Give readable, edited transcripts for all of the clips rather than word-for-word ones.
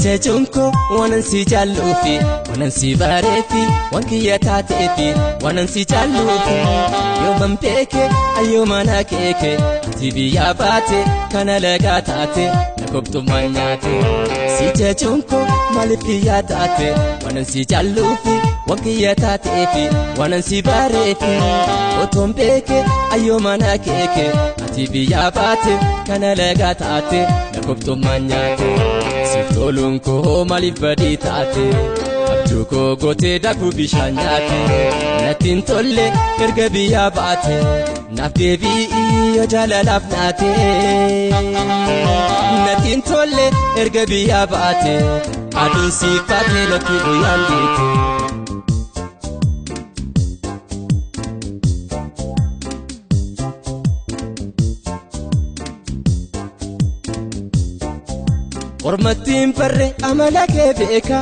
Sichechunko wanansi jallufi wanansi barefi wankiyata tefi wanansi jallufi yoman peke ayyomana keke tibiya bate kana lagatate nakobtu manyate sichechunko malifiya tate wanansi jallufi wankiyata tefi wanansi barefi otom peke ayyomana keke tibiya bate kana lagatate nakobtu manyate Siftolunko malifadi taate abjuko gote daku bishanyate natin tolle erga biya baate nafdebi iyo jalalaf naate natin tolle erga biya baate adun sifate laki uyandite Ormatin parre amalake beka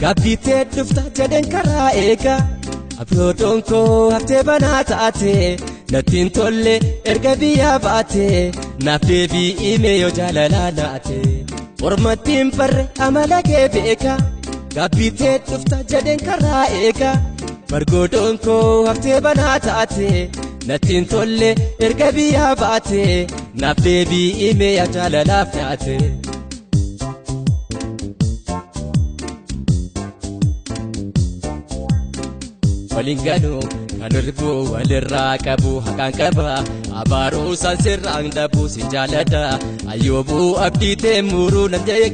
gabite dufta jaden kara eka aprodonko hafte banata ate natin tolle erga biya baate nafdebi imeyo jalalana ate Ormatin parre amalake beka gabite dufta jaden kara eka bargodonko hafte banata ate natin tolle erga biya baate nafdebi imeyo jalalana ate Walingano kanurbu walirakabu hakankaba abaru sansirang dabu sinjalada ayobu abdite muru namjek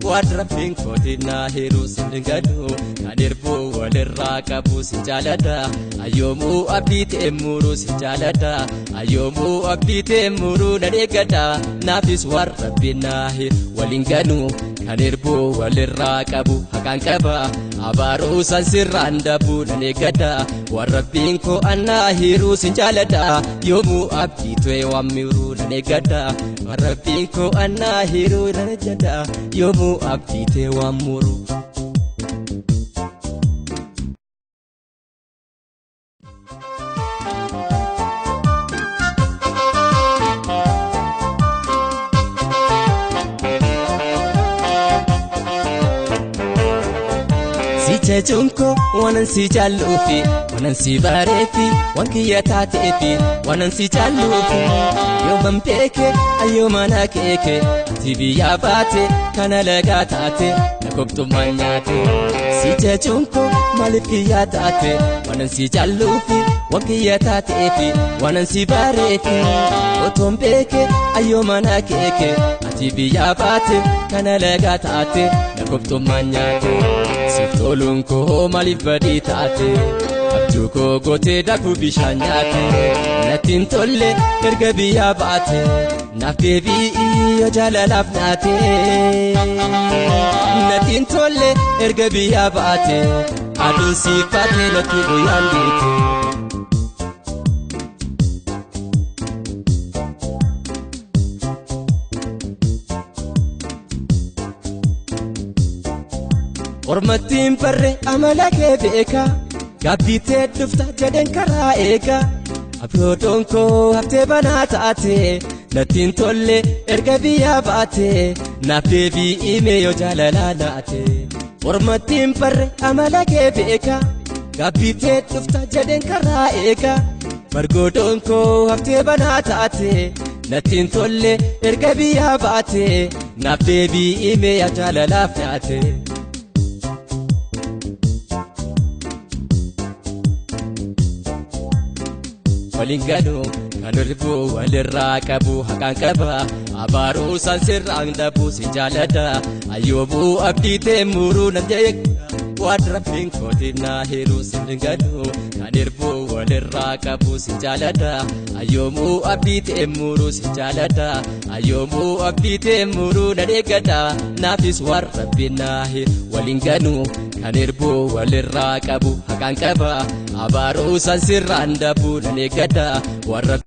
wadrafing kodina hiru sindingano kanurbu walirakabu sinjalada ayomu abdite muru sinjalada ayomu abdite muru nadegada nafis warabina hir walingano kanurbu walirakabu hakankaba abaru sansirang dabu negada warabinko anna hiru sinjalada yomu abditwe wamiru negada warabinko anna hiru najada yomu abdite wamuru Sichechunko wanansi jallufi wanansi barefi wankiyata tefi wanansi jallufi yoman peke ayyomana keke tibiya bate kana lagatate nakobtu manyate Sichechunko malifiya tate wanansi jallufi wankiyata tefi wanansi barefi otom peke ayyomana keke tibiya bate kana lagatate nakobtu manyate Siftolunko malifadi taate abjuko gote daku bishanyate natin tolle erga biya baate nafdebi iyo jalalaf naate natin tolle erga biya baate adun sifate laki uyandite Ormatin parre amalake beka gabite dufta jaden kara eka aprodonko hafte banata ate natin tolle erga biya baate nafdebi imeyo jalalana ate Ormatin parre amalake beka gabite dufta jaden kara eka bargodonko hafte banata ate natin tolle erga biya baate nafdebi imeyo jalalana ate Walingano kanurbu walirakabu hakankaba abaru sansirang dabu sinjalada ayobu abdite muru namjek wadrafing kodina hiru sindingano kanurbu walirakabu sinjalada ayomu abdite muru sinjalada ayomu abdite muru nadegada nafis warabina hir walingano kanurbu walirakabu hakankaba abaru sansirang dabu negada warab